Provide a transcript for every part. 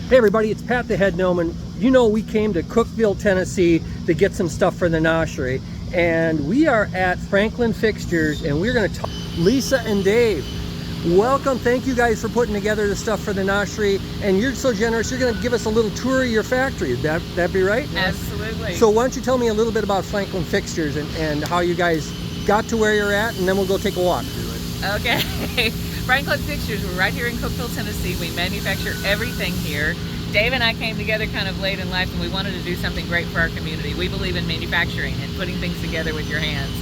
Hey everybody, it's Pat the Head Gnome, and you know we came to Cookeville, Tennessee to get some stuff for the Gnoshery, and we are at Franklin Fixtures, and we're going to talk Lisa and Dave. Welcome, thank you guys for putting together the stuff for the Gnoshery, and you're so generous, you're going to give us a little tour of your factory. Would that be right? Absolutely. So why don't you tell me a little bit about Franklin Fixtures and how you guys got to where you're at, and then we'll go take a walk through it. Okay. Franklin Fixtures, we're right here in Cookeville, Tennessee. We manufacture everything here. Dave and I came together kind of late in life, and we wanted to do something great for our community. We believe in manufacturing and putting things together with your hands,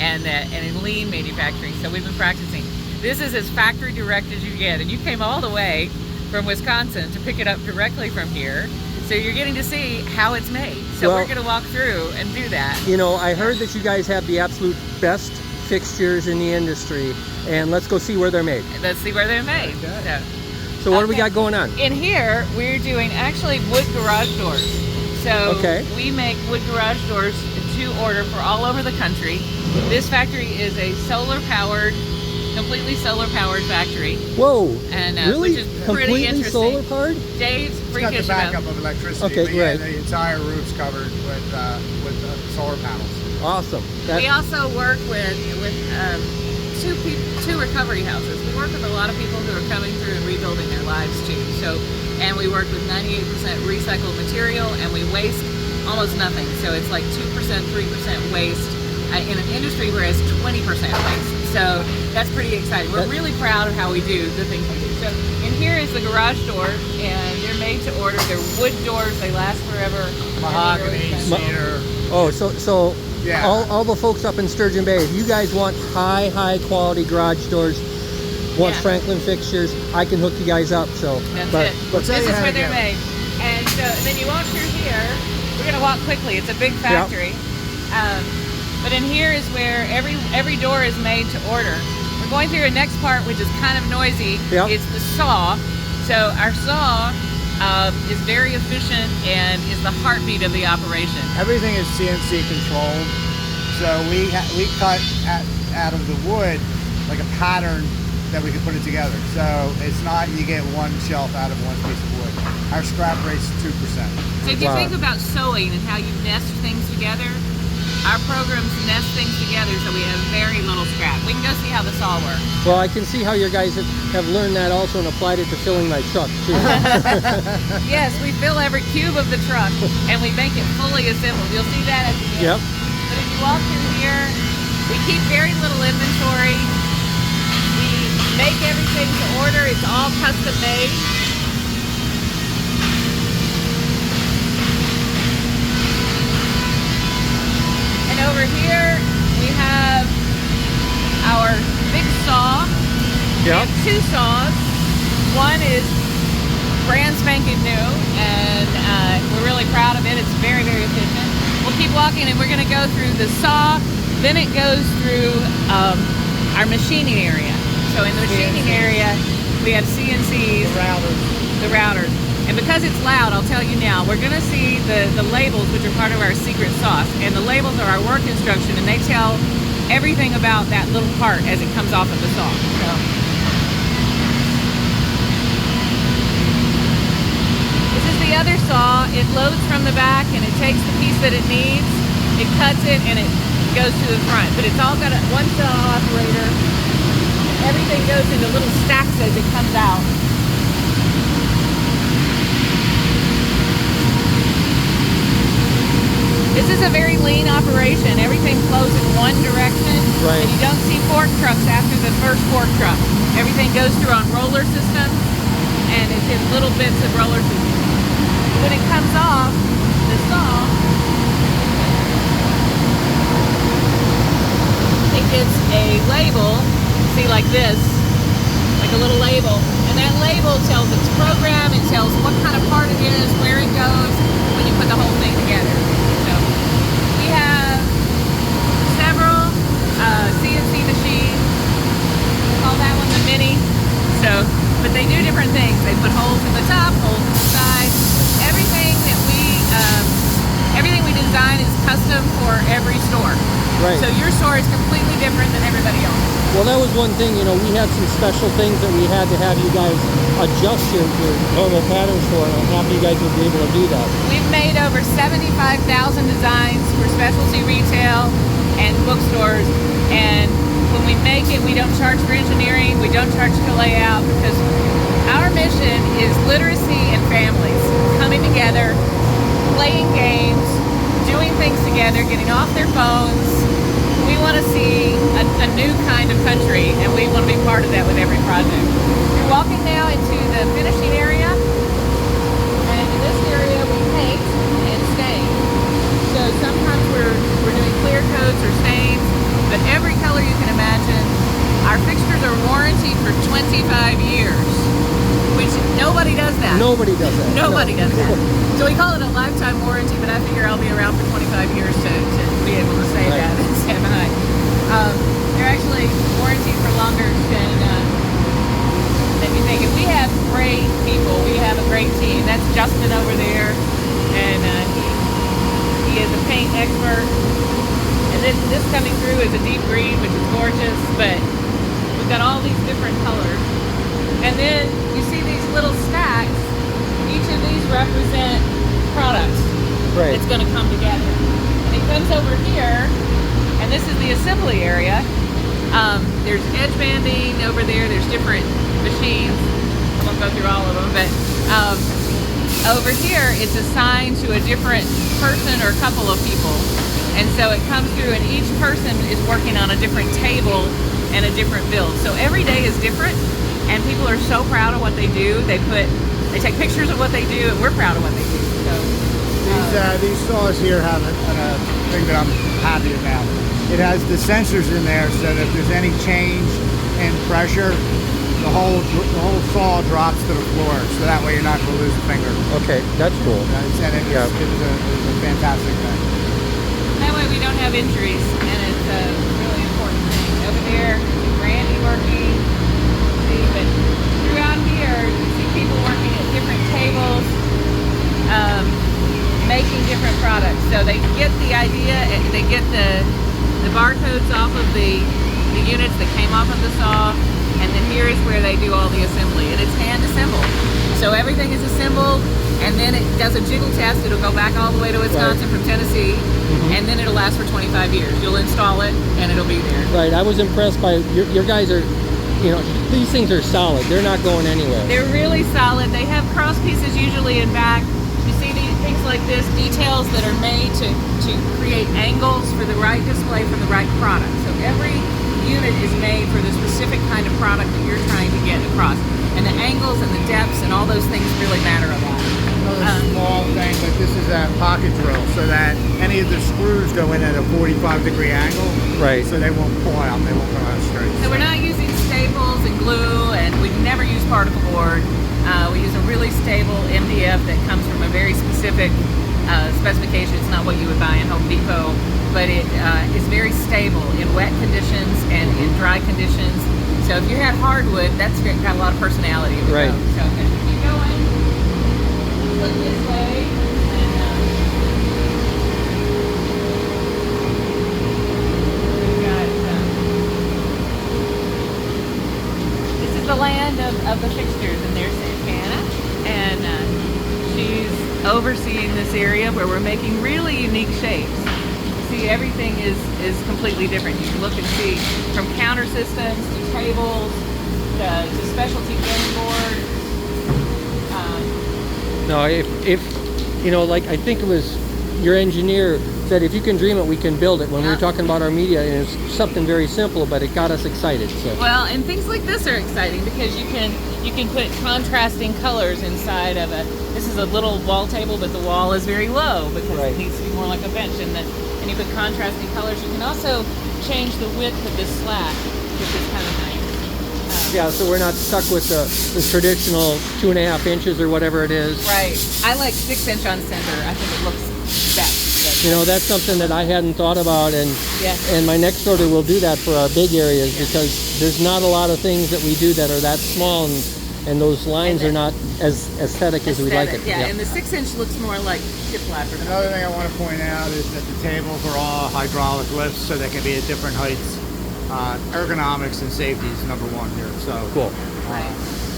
and in lean manufacturing, so we've been practicing. This is as factory direct as you get, and you came all the way from Wisconsin to pick it up directly from here, so you're getting to see how it's made. So we're going to walk through and do that. You know, I heard that you guys have the absolute best fixtures in the industry, and let's go see where they're made. Let's see where they're made. Okay. So what do we got going on? In here, we're doing actually wood garage doors. So we make wood garage doors to order for all over the country. This factory is a solar-powered, completely solar-powered factory. Whoa! And really? Which is pretty completely interesting. solar-powered? Dave's freakish It's got the backup of electricity. Okay, but yeah, right. the entire roof's covered with solar panels. Awesome. We also work with two recovery houses. We work with a lot of people who are coming through and rebuilding their lives too. And we work with 98% recycled material, and we waste almost nothing. So it's like 2%, 3% waste in an industry where it's 20% waste. So that's pretty exciting. We're really proud of how we do the things we do. So in here is the garage door, and they're made to order. They're wood doors. They last forever. Mahogany, cedar. Oh, so yeah. all the folks up in Sturgeon Bay, if you guys want high quality garage doors, want Franklin Fixtures, I can hook you guys up. So that's it. This is where they're made. And then you walk through here. We're gonna walk quickly. It's a big factory. Yep. But in here is where every door is made to order. We're going through a next part, which is kind of noisy. Yep. It's the saw. So our saw is very efficient and is the heartbeat of the operation. Everything is CNC controlled, so we cut out of the wood like a pattern that we can put it together. So it's not you get one shelf out of one piece of wood. Our scrap rate's 2%. So if you think about sewing and how you nest things together, our programs nest things together so we have very little scrap. We can go see how the saw works. Well, I can see how your guys have learned that also and applied it to filling my truck too. Yes, we fill every cube of the truck and we make it fully assembled. You'll see that at the end. Yep. But if you walk through here, we keep very little inventory. We make everything to order. It's all custom made. Over here we have our big saw. Yep. We have two saws. One is brand spanking new, and we're really proud of it. It's very efficient. We'll keep walking, and we're going to go through the saw. Then it goes through our machining area. So in the machining area, we have CNCs, the routers. And because it's loud, I'll tell you now, we're going to see the labels, which are part of our secret sauce. And the labels are our work instruction, and they tell everything about that little part as it comes off of the saw. So. This is the other saw. It loads from the back, and it takes the piece that it needs, it cuts it, and it goes to the front. But it's all got a one saw operator. Everything goes into little stacks as it comes out. This is a very lean operation. Everything flows in one direction. Right. And you don't see fork trucks after the first fork truck. Everything goes through on roller systems, and it's in little bits of roller systems. When it comes off the saw, it gets a label, see, like this, like a little label. And that label tells its program, it tells what kind of part it is, where it goes, when you put the whole thing together. We have several CNC machines. We call that one the Mini. But they do different things. They put holes in the top, holes in the side. Everything we design is custom for every store. Right. So your store is completely different than everybody else. Well, that was one thing, you know, we had some special things that we had to have you guys adjust your normal patterns for, and I'm happy you guys would be able to do that. We've made over 75,000 designs for specialty retail and bookstores, and when we make it, we don't charge for engineering, we don't charge for layout, because our mission is literacy and families coming together, playing games, doing things together, getting off their phones. We want to see a new kind of country, and we want to be part of that with every project. You're walking now into the finishing area, and in this area we paint and stain. So sometimes we're doing clear coats or stains, but every color you can imagine. Our fixtures are warranted for 25 years, which nobody does that. Nobody does that. Nobody does that. So we call it a lifetime warranty, but I figure I'll be around for 25 years to be able to say Right. that and stand behind. They're actually warranted for longer than you think. And we have great people. We have a great team. That's Justin over there, and he is a paint expert. And this coming through is a deep green, which is gorgeous, but we've got all these different colors. And then you see these little stacks. Each of these represent products. Right. It's going to come together. And it comes over here, and this is the assembly area. There's edge banding over there. There's different machines. I won't go through all of them, but over here it's assigned to a different person or couple of people. And so it comes through, and each person is working on a different table and a different build. So every day is different, and people are so proud of what they do. They take pictures of what they do, and we're proud of what they do. So these saws here have a thing that I'm happy about. It has the sensors in there, so that if there's any change in pressure, the whole saw drops to the floor. So that way you're not going to lose a finger. Okay, that's cool. And it was a fantastic thing. that way we don't have injuries, and it's a really important thing. Over there, Randy working. See, but throughout here, you see people working at different tables, making different products. So they get the idea, they get the barcodes off of the units that came off of the saw, and then here is where they do all the assembly, and it's hand assembled. So everything is assembled, and then it does a jiggle test. It'll go back all the way to Wisconsin from Tennessee, and then it'll last for 25 years. You'll install it, and it'll be there. Right. I was impressed by your guys are, you know, these things are solid. They're not going anywhere. They're really solid. They have cross pieces usually in back. You see these things like this, details that are made to create angles for the right display for the right product. So every unit is made for the specific kind of product that you're trying to get across. And the angles and the depths and all those things really matter a lot. Another small thing, but this is a pocket drill, so that any of the screws go in at a 45-degree angle. Right. So they won't pull out. They won't come out straight. So we're not using staples and glue, and we never use particle board. We use a really stable MDF that comes from a very specific specification. It's not what you would buy in Home Depot, but it is very stable in wet conditions and in dry conditions. So if you have hardwood, that's got a lot of personality. Right. So if you go in, look this way, and we've got, this is the land of the fixtures, and there's Santana, and she's overseeing this area where we're making really unique shapes. See, everything is completely different. You can look and see from counter systems to tables to specialty game boards. No, if you know, like I think it was your engineer said, if you can dream it, we can build it. When we were talking about our media, and it's something very simple, but it got us excited. So. Well, and things like this are exciting because you can put contrasting colors inside of it. This is a little wall table, but the wall is very low because Right. it needs to be more like a bench. And you put contrasting colors. You can also change the width of this slack, which is kind of nice. Yeah, so we're not stuck with the traditional 2.5 inches or whatever it is. Right. I like 6-inch on center. I think it looks best. You know, that's something that I hadn't thought about, and my next order will do that for our big areas because there's not a lot of things that we do that are that small, and those lines are not as aesthetic as we like it. Yeah, and the 6-inch looks more like shiplap. Another thing I want to point out is that the tables are all hydraulic lifts, so they can be at different heights. ergonomics and safety is number one here. So Cool.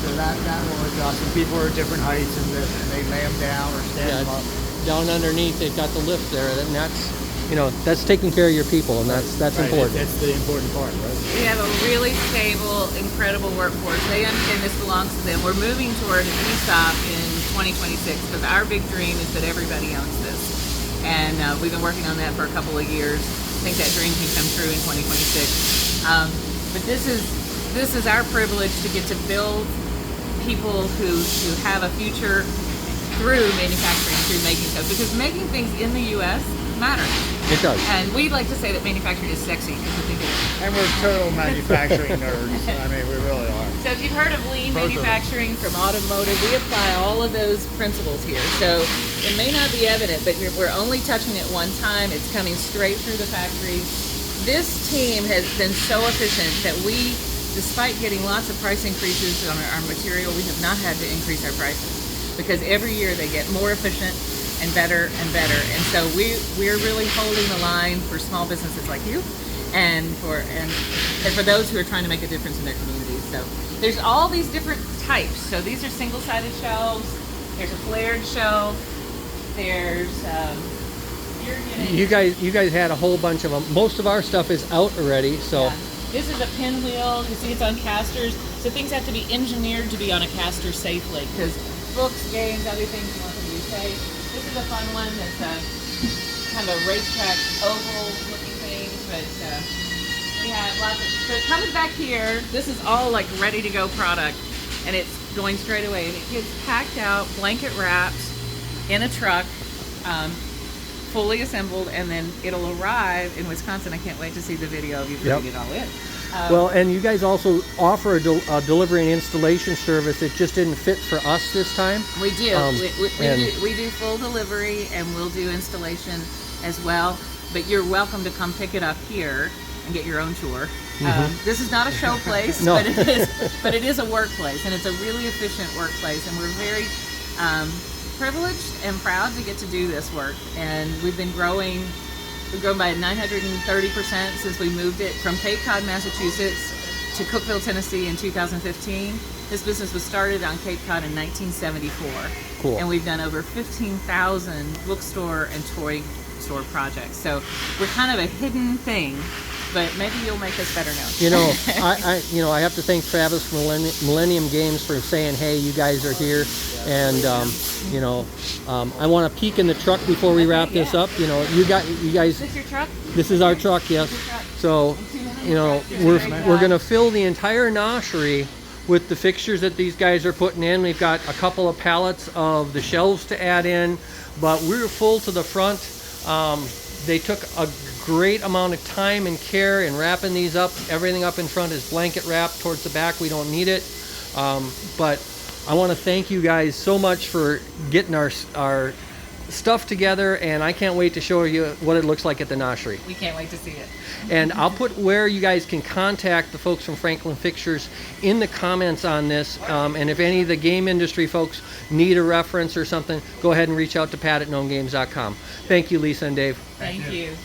so that will adjust. And people are at different heights, and they lay them down or stand Yeah, them up. down underneath, they've got the lift there, and that's, you know, that's taking care of your people, and that's Right, important. That's the important part, right? We have a really stable, incredible workforce. They understand this belongs to them. We're moving toward an ESOP in 2026 because our big dream is that everybody owns this. And we've been working on that for a couple of years. I think that dream can come true in 2026. But this is our privilege to get to build people who have a future through manufacturing, through making stuff. Because making things in the U.S. matters. It does. And we'd like to say that manufacturing is sexy because we think it is. And we're total manufacturing nerds. I mean, we really are. So if you've heard of lean manufacturing from automotive, we apply all of those principles here. So it may not be evident, but we're only touching it one time. It's coming straight through the factory. This team has been so efficient that we, despite getting lots of price increases on our material, we have not had to increase our prices because every year they get more efficient and better and better. And so we're really holding the line for small businesses like you and for those who are trying to make a difference in their communities. So there's all these different types. So these are single-sided shelves. There's a flared shelf. There's You guys had a whole bunch of them. Most of our stuff is out already, so. Yeah. This is a pinwheel. You see it's on casters. So things have to be engineered to be on a caster safely because books, games, other things you want them to be safe. This is a fun one that's kind of a racetrack oval looking thing, but we have lots of, so it comes back here. This is all like ready to go product and it's going straight away and it gets packed out, blanket wrapped in a truck, fully assembled, and then it'll arrive in Wisconsin. I can't wait to see the video of you putting it all in. Well, and you guys also offer a delivery and installation service. It just didn't fit for us this time. We do. We do full delivery and we'll do installation as well. But you're welcome to come pick it up here and get your own tour. This is not a show place, No. but it is a workplace, and it's a really efficient workplace. And we're very privileged and proud to get to do this work. And we've been growing. We've grown by 930% since we moved it from Cape Cod, Massachusetts to Cookeville, Tennessee in 2015. This business was started on Cape Cod in 1974. Cool. And we've done over 15,000 bookstore and toy store projects. So we're kind of a hidden thing, but maybe you'll make us better known. You know, I have to thank Travis from Millennium Games for saying, hey, you guys are here. And, I want to peek in the truck before we wrap this up. You know, you guys. Is this your truck? This is our truck, yes. So, you know, we're going to fill the entire Gnoshery with the fixtures that these guys are putting in. We've got a couple of pallets of the shelves to add in, but we're full to the front. They took a great amount of time and care in wrapping these up. Everything up in front is blanket wrapped. Towards the back, we don't need it. But I want to thank you guys so much for getting our stuff together, and I can't wait to show you what it looks like at the Gnoshery. We can't wait to see it. And I'll put where you guys can contact the folks from Franklin Fixtures in the comments on this. And if any of the game industry folks need a reference or something, go ahead and reach out to Pat at gnomegames.com. Thank you, Lisa and Dave. Thank you.